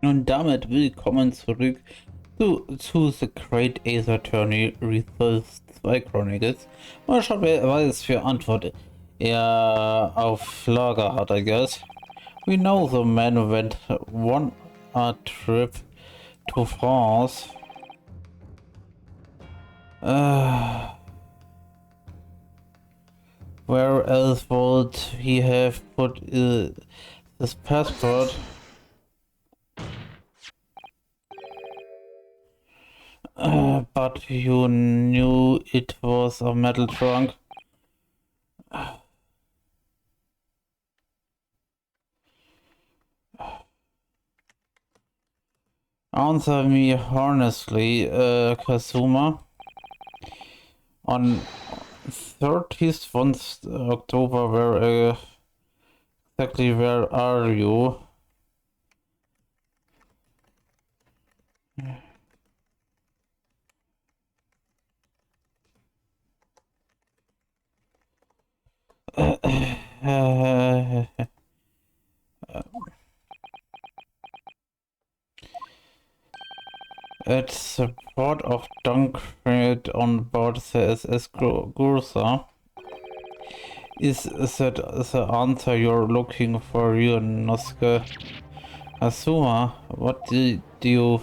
Und damit willkommen zurück zu The Great Ace Attorney Resolves 2 Chronicles. Mal schauen, was es für Antwort er auf Lager hat, I guess. We know the man went on a trip to France. Where else would he have put his passport? But you knew it was a metal trunk. Answer me honestly, Kazuma. On 30th October, where exactly where are you? At the port of Dunkirk on board the SS Gursa. Is that the answer you're looking for, you Nosuke Asuma? What did you...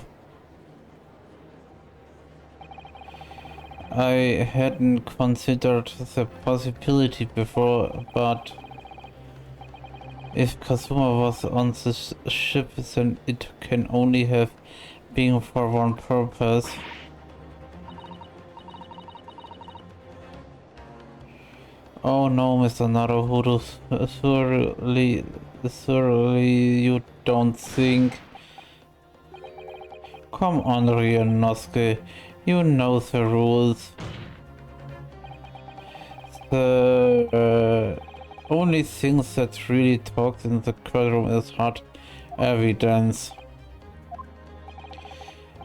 I hadn't considered the possibility before, but if Kazuma was on this ship, then it can only have been for one purpose. Oh no, Mr. Naruhodo, surely you don't think... Come on, Ryunosuke, you know the rules. The only thing that really talks in the courtroom is hard evidence.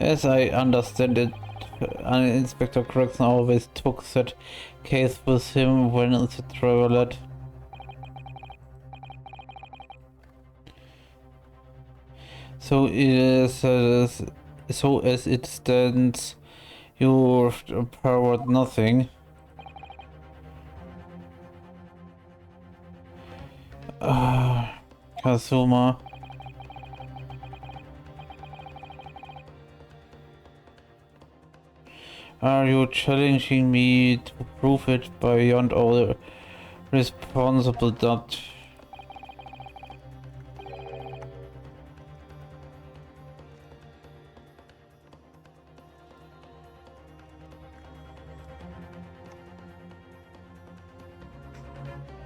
As I understand it, Inspector Gregson always took that case with him when the traveled. So so as it stands, you powered nothing. Kazuma. Are you challenging me to prove it beyond all responsible doubt?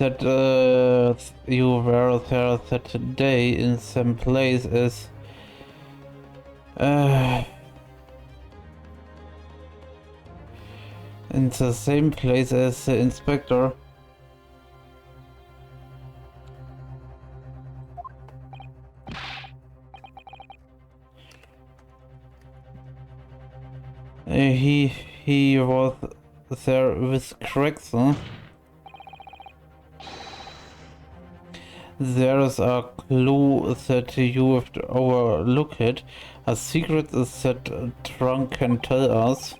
That you were there that day in some place is in the same place as the inspector. He was there with Gregson. There's a clue that you have to overlook it. A secret is that trunk can tell us.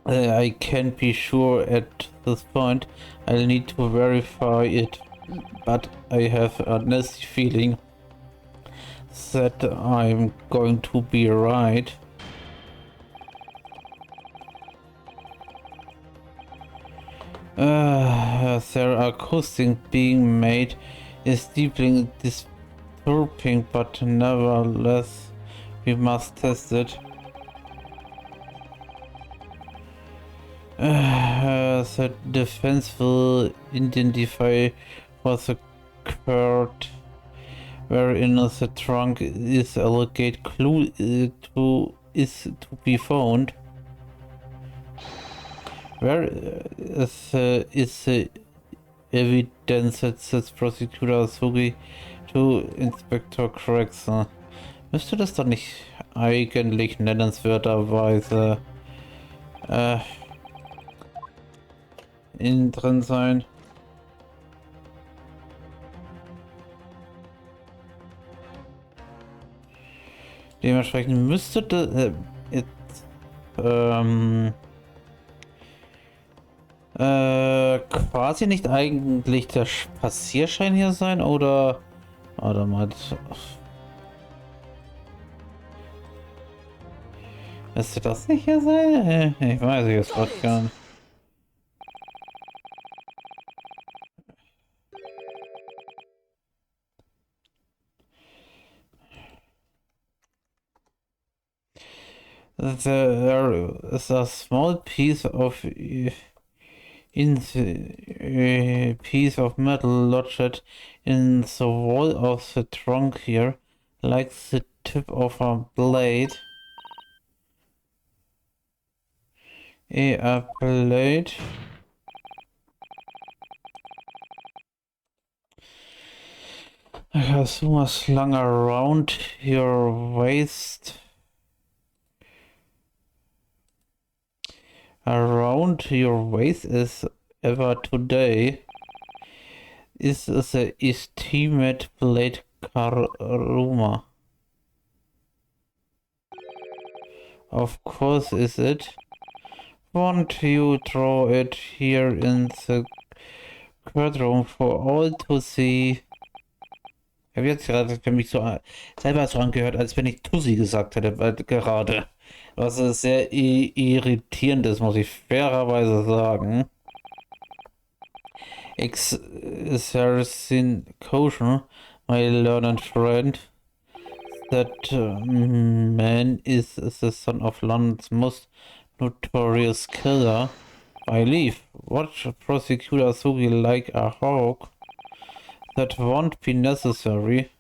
I can't be sure at this point. I'll need to verify it, but I have a nasty feeling that I'm going to be right. Their acoustic being made is deeply disturbing, but nevertheless, we must test it. The defense will identify what occurred, wherein the trunk is a legate clue is to be found. Where is the evidence that says Prosecutor Sugi to Inspector Gregson? Müsste das doch nicht eigentlich nennenswerterweise innen drin sein? Dementsprechend müsste quasi nicht eigentlich der Passierschein hier sein, oder? Warte mal. Müsste das nicht hier sein? Ich weiß jetzt gerade gar nicht. There is a small piece of piece of metal lodged in the wall of the trunk here, like the tip of a blade. A blade. Kazuma slung around your waist. Around your waist is ever today. Is the esteemed blade Karuma. Of course is it. Won't you draw it here in the courtroom for all to see? Ich habe jetzt gerade für mich so selber so angehört, als wenn ich Tussi gesagt hätte, gerade. Was sehr irritierend ist, muss ich fairerweise sagen. Assassin caution, my learned friend. That man is the son of London's most notorious killer. I leave. Watch prosecutor Sugi like a hawk. That won't be necessary.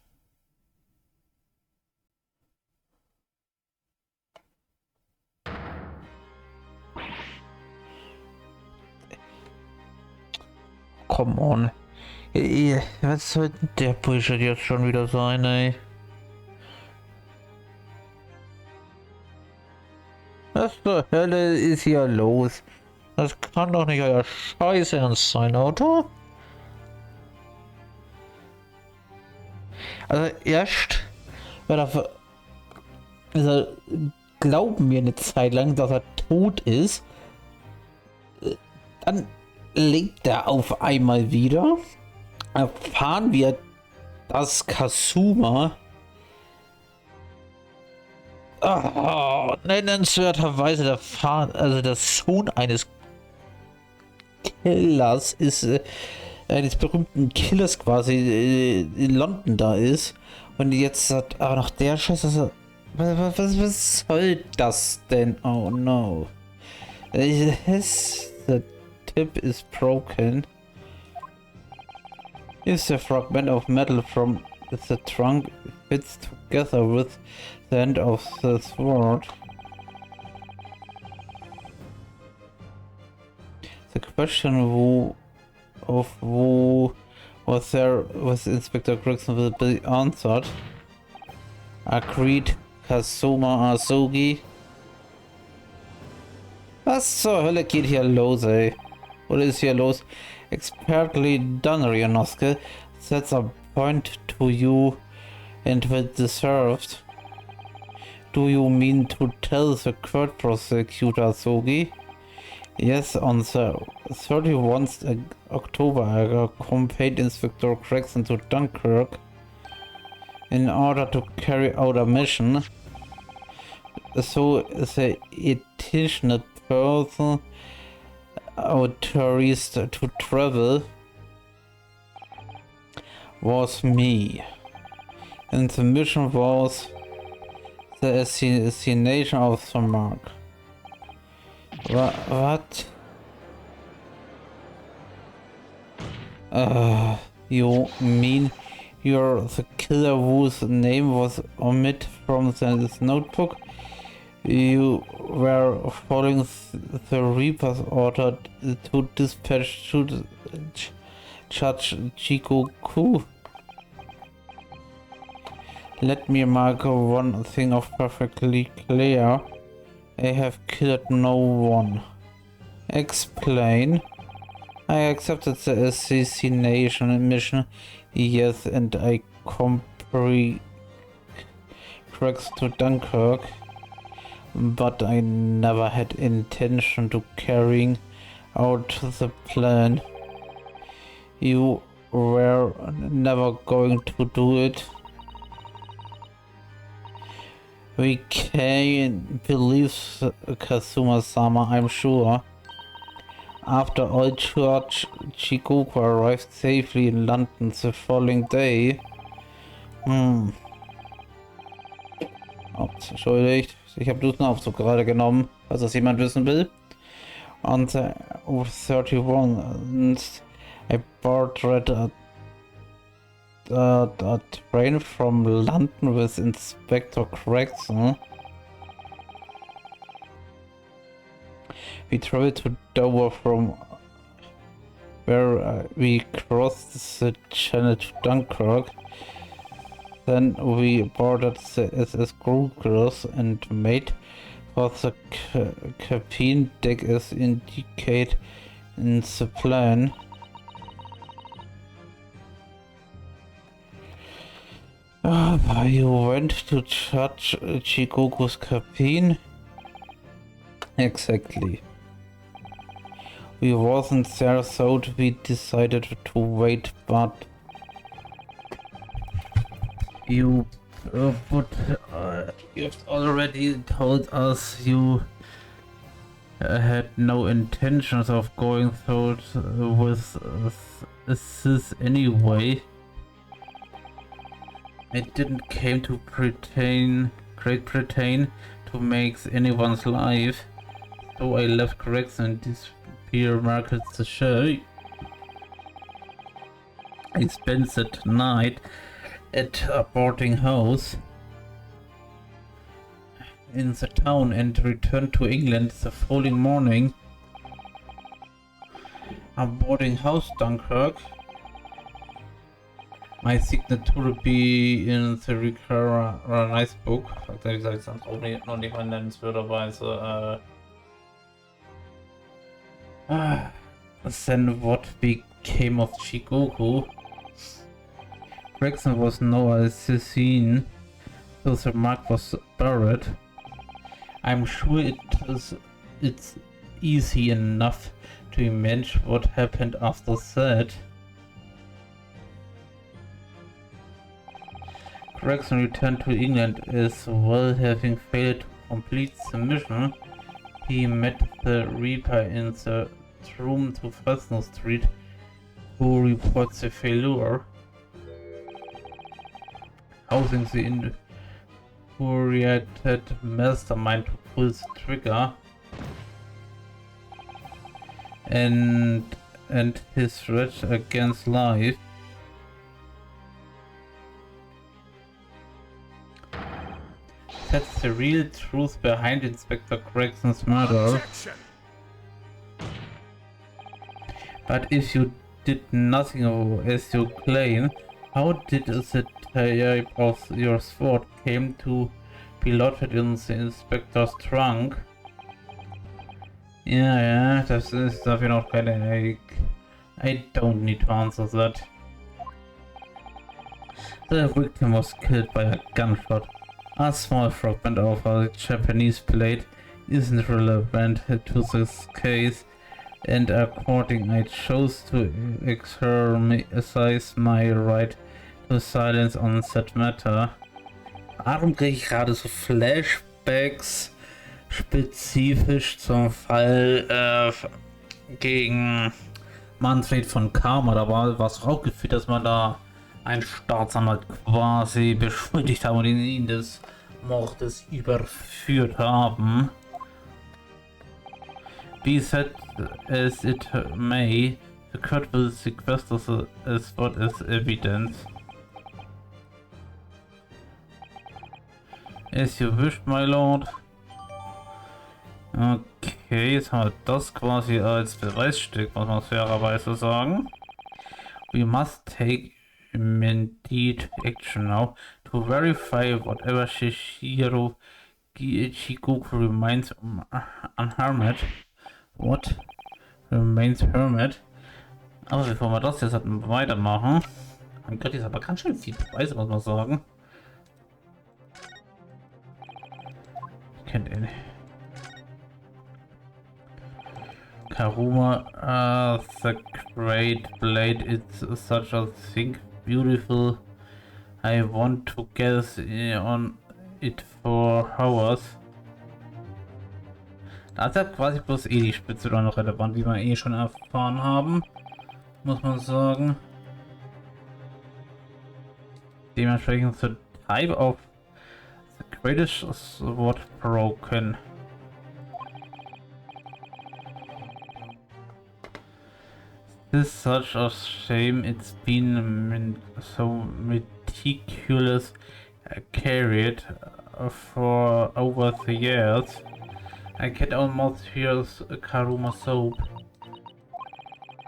Come on. Was soll der Bullshit jetzt schon wieder sein, ey? Was zur Hölle ist hier los? Das kann doch nicht euer Scheiß ernst sein, oder? Also erst glauben wir eine Zeit lang, dass er tot ist. Dann lebt er auf einmal wieder. Erfahren wir, dass Kazuma nennenswerterweise der Sohn eines Killers ist, eines berühmten Killers quasi in London da ist. Und jetzt hat aber noch der Scheiße. Was soll das denn? Oh no. The tip is broken. Is the fragment of metal from the trunk fits together with the end of the sword. The question who was there with Inspector Gregson will be answered. Agreed, Kazuma Asogi. Was zur Hölle geht hier los, ey? What is here los? Expertly done, Ryanosuke. That's a point to you and well deserved. Do you mean to tell the court prosecutor, Sogi? Yes, on the 31st October, I accompanied Inspector Gregson to Dunkirk in order to carry out a mission. So the additional person authorized to travel was me, and the mission was the assassination of the mark. What? You mean you're the killer whose name was omitted from this notebook? You were following the Reaper's order to dispatch to Judge Chikoku. Let me mark one thing of perfectly clear. I have killed no one. Explain. I accepted the assassination mission, yes, and I Cracks to Dunkirk, but I never had intention to carrying out the plan. You were never going to do it. We can believe Kazuma-sama, I'm sure. After all, George Chikoku arrived safely in London the following day. Oh, entschuldigt. Ich habe Dosenaufzug gerade genommen, falls das jemand wissen will. On the 31st, I boarded a train from London with Inspector Cracks. We traveled to Dover, from where we crossed the channel to Dunkirk. Then we boarded the SS Chronicles and made for the cabin deck as indicated in the plan. You went to Judge Chikoku's cabin? Exactly. We wasn't there, so we decided to wait, but you've already told us you had no intentions of going through with this anyway. I didn't came to Great Britain to make anyone's life, so I left Greg's and disappear markets the show. I spent that night at a boarding house in the town and returned to England the following morning. A boarding house, Dunkirk. My signature will be in the Nice Book. Wie gesagt, sonst auch noch nicht mal nennenswerterweise. Then what became of Shikoku? Gregson was no Assassine, so the mark was buried. I'm sure it's easy enough to imagine what happened after that. Gregson returned to England as well, having failed to complete the mission. He met the Reaper in the room to Fresno Street, who reports the failure, housing the infuriated mastermind to pull the trigger, and his threat against life. That's the real truth behind Inspector Gregson's murder. But if you did nothing as you claim, how did the type of your sword came to be lodged in the Inspector's trunk? Ja, das ist dafür noch keine... I don't need to answer that. The victim was killed by a gunshot. A small fragment of a Japanese plate isn't relevant to this case, and accordingly I chose to exercise my right to silence on that matter. Warum kriege ich gerade so Flashbacks spezifisch zum Fall gegen Manfred von Karma? Da war es auch gefühlt, dass man da einen Staatsanwalt quasi beschuldigt haben und ihn des Mordes überführt haben. Be that as it may, the court will sequester the spot as evidence. As you wish, my lord. Okay, jetzt haben wir das quasi als Beweisstück, muss man fairerweise sagen. We must take immediate action now to verify whatever Shishiro Chikoku remains unharmed. What? Remains hermit? Aber bevor wir das jetzt weitermachen, mein Gott, ist aber ganz schön viel Beweise, muss man sagen. Karuma, the great blade, it's such a thing, beautiful. I want to guess on it for hours. Da ist ja quasi bloß die Spitze dann noch relevant, wie wir schon erfahren haben, muss man sagen. Dementsprechend the type of the greatest sword broken. This is such a shame, it's been so meticulous carried for over the years. I can almost hear Karuma soap.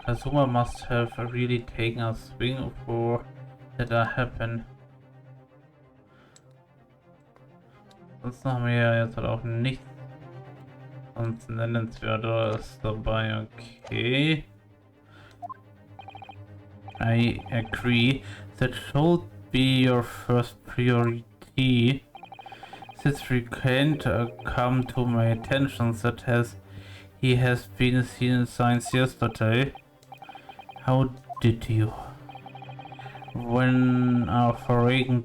Kazuma must have really taken a swing for that to happen. Sonst haben wir ja jetzt halt auch nichts sonst nennenswertes dabei, okay. I agree. That should be your first priority. This recant come to my attention that he has been seen since yesterday. How did you? When a foreign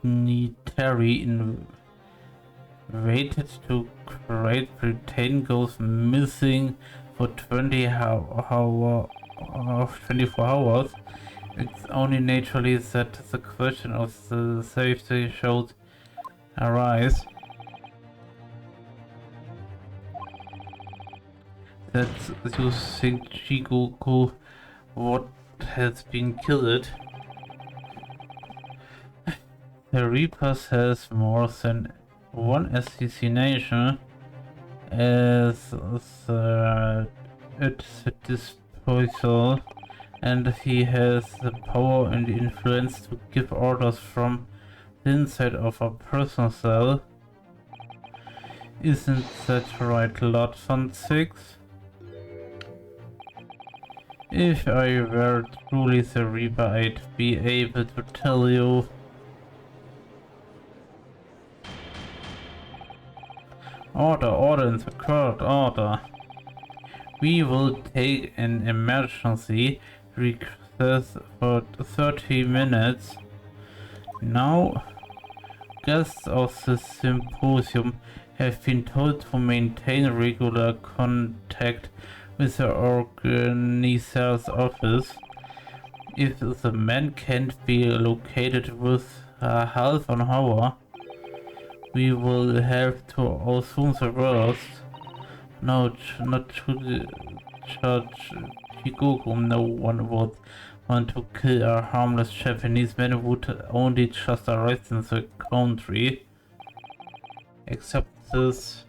dignitary invaded to Great Britain goes missing for 24 hours, it's only naturally that the question of the safety should arise. That you think Chigoku what has been killed. The Reapers has more than one assassination as at the disposal, and he has the power and influence to give orders from the inside of a prison cell. Isn't that right, Lord Sun 6? If I were truly the Reaper, I'd be able to tell you. Order in the court, order. We will take an emergency recess for 30 minutes. Now, guests of the symposium have been told to maintain regular contact with the organizer's office. If the man can't be located with half an hour, we will have to assume the worst. No, not to judge Chigoku. No one would want to kill a harmless Japanese man who would only just arrived in the country. Except this.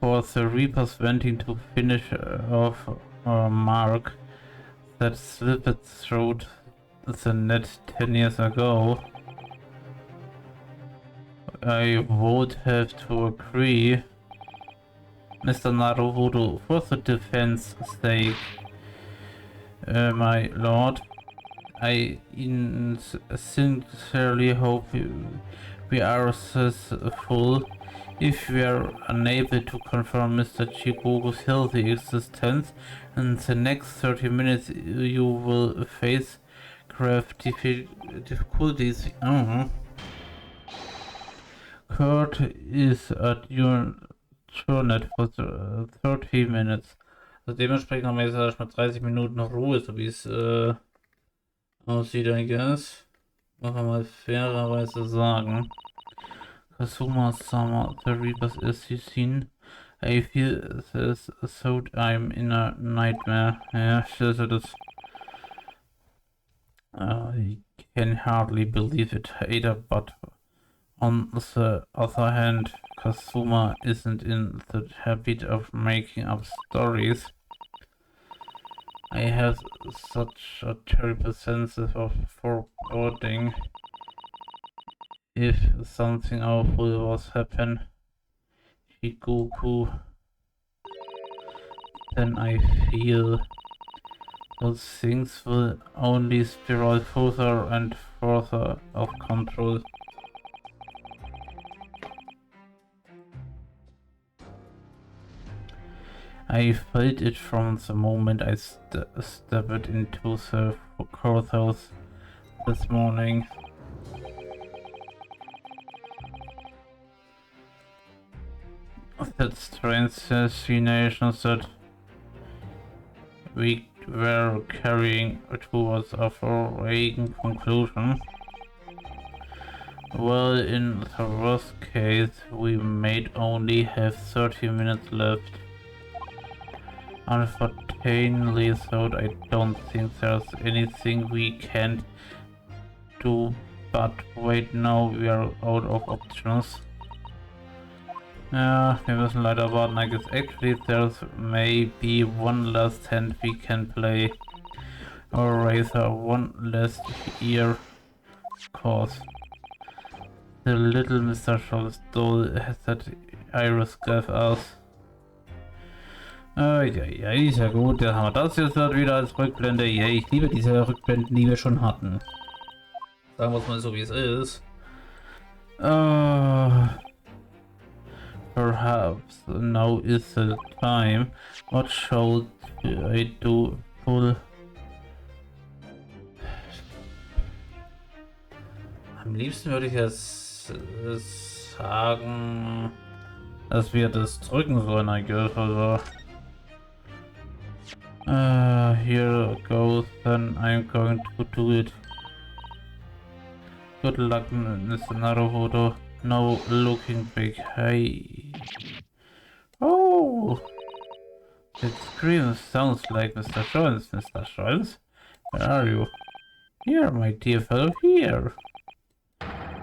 For the Reapers wanting to finish off a mark that slipped through the net 10 years ago, I would have to agree. Mr. Naruhodo, for the defense sake, my lord, I sincerely hope we are successful. If we are unable to confirm Mr. Chigoku's healthy existence, in the next 30 minutes you will face grave difficulties. Kurt is at your Turnet for 30 minutes. Also dementsprechend haben wir jetzt erst mal 30 Minuten Ruhe, so wie es aussieht, I guess. Muss man mal fairerweise sagen. Kazuma-sama, the Reaper's Assassin. I feel this so I'm in a nightmare. Ja, also das. I can hardly believe it, Ada, but on the other hand, Kazuma isn't in the habit of making up stories. I have such a terrible sense of foreboding. If something awful was happen, Chigoku, then I feel Those things will only spiral further and further of control. I felt it from the moment I stepped into the courthouse this morning. That strange fascination that we were carrying towards a foreign conclusion. Well, in the worst case, we might only have 30 minutes left. Unfortunately, so I don't think there's anything we can't do, but wait, now we are out of options. Wir müssen leider warten. I guess actually there's maybe one last hand we can play, or rather one last year course. The little Mr. Schultz doll that Iris gave us. Ja, ist ja gut, dann haben wir das jetzt wieder als Rückblende. Ja, ich liebe diese Rückblenden, die wir schon hatten. Sagen wir es mal so, wie es ist. Perhaps now is the time. What should I do? Am liebsten würde ich jetzt sagen, dass wir das drücken sollen, I guess, also. Here goes, then I'm going to do it. Good luck, Mr. Naruhodo. No looking back. Hey. Oh! That scream sounds like Mr. Scholz. Mr. Scholz? Where are you? Here, my dear fellow, here.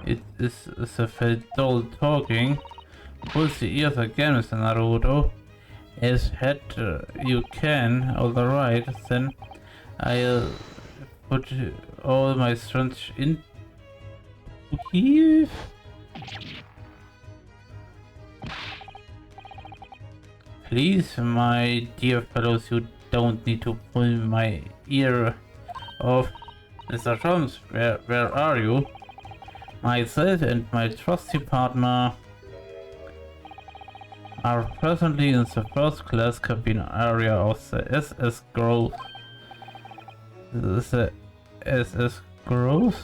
It is the felt doll talking. Pull the ears again, Mr. Naruhodo. As head you can, alright, then I'll put all my strength into here. Please, my dear fellows, you don't need to pull my ear off. Mr. Jones, where are you? Myself and my trusty partner are presently in the first class cabin area of the SS Grove. The SS Grove?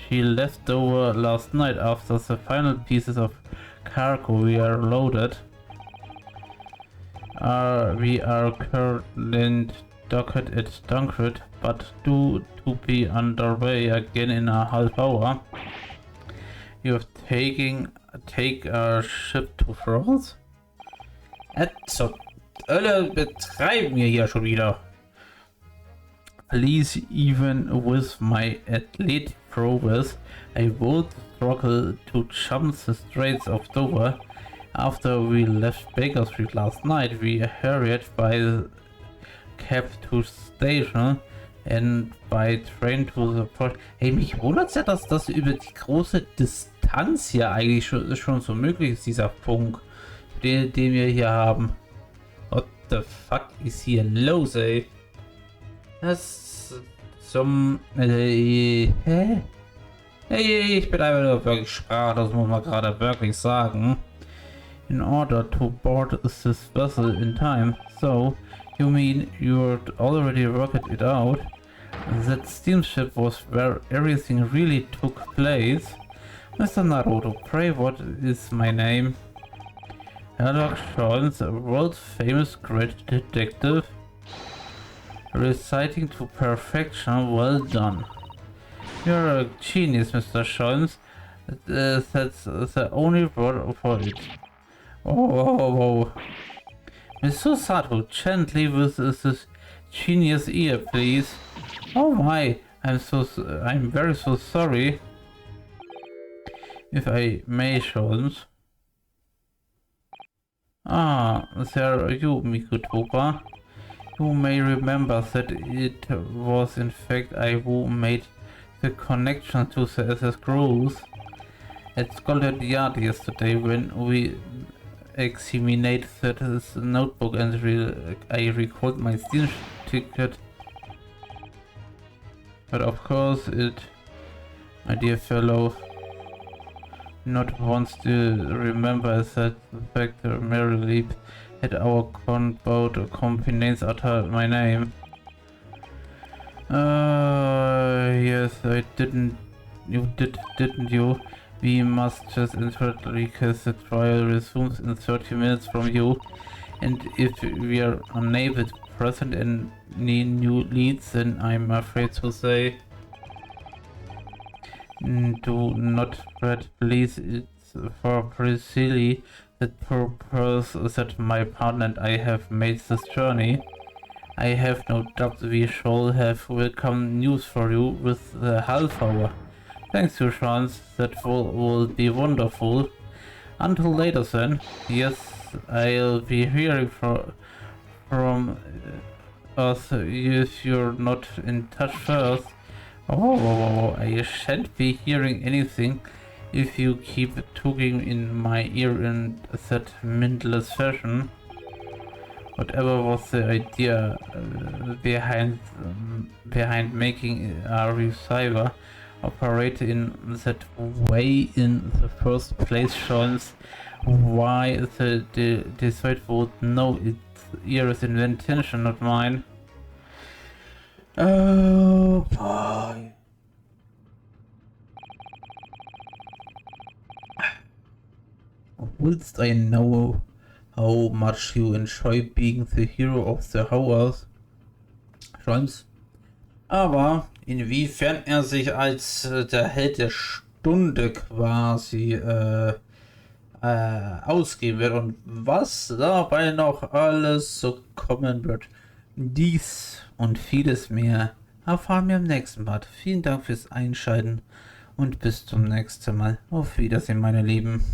She left over last night after the final pieces of cargo were loaded. We are currently docked at Dunkirk, but due to be underway again in a half hour. You have take a ship to France? Zur Hölle betreiben wir hier schon wieder. Please, even with my athletic prowess, I would struggle to jump the Straits of Dover. After we left Baker Street last night, we hurried by the cab to station and by train to the port. Hey, mich wundert's ja, dass das über die große Distanz hier eigentlich schon so möglich ist, dieser Funk, den wir hier haben. What the fuck is hier los, ey? Das zum... Hä? Hey, ich bin einfach nur wirklich sprachlos, muss man gerade wirklich sagen. In order to board this vessel in time, so... You mean you'd already worked it out? That steamship was where everything really took place? Mr. Naruto, pray what is my name? Sherlock Holmes, a world famous great detective. Reciting to perfection, well done. You're a genius, Mr. Holmes. That's the only word for it. Oh. Mr. Sato, gently with this genius ear, please. Oh my, I'm very so sorry. If I may, Holmes. Ah, there are you, Mikutopa. You may remember that it was in fact I who made the connection to the SS Grove at Scotland Yard yesterday when we examined his notebook and I recalled my Steam ticket. But of course it, my dear fellow, not wants to remember that the fact that Mary Leap had our boat companies utter my name. Yes, I didn't. You didn't you? We must just insert because the trial resumes in 30 minutes from you. And if we are unable to present any new leads, then I'm afraid to say, do not fret, please. It's for precisely the purpose that my partner and I have made this journey. I have no doubt we shall have welcome news for you with the half hour. Thanks to chance, that will be wonderful. Until later then. Yes, I'll be hearing from us if you're not in touch first. Oh, I shan't be hearing anything if you keep talking in my ear in that mindless fashion. Whatever was the idea behind making a receiver operate in that way in the first place shows why the decide would know its ears invention, not mine. Oh boy. Whilst I know how much you enjoy being the hero of the hours, James, aber inwiefern er sich als der Held der Stunde quasi ausgeben wird und was dabei noch alles so kommen wird. Dies und vieles mehr erfahren wir im nächsten Part. Vielen Dank fürs Einschalten und bis zum nächsten Mal. Auf Wiedersehen, meine Lieben.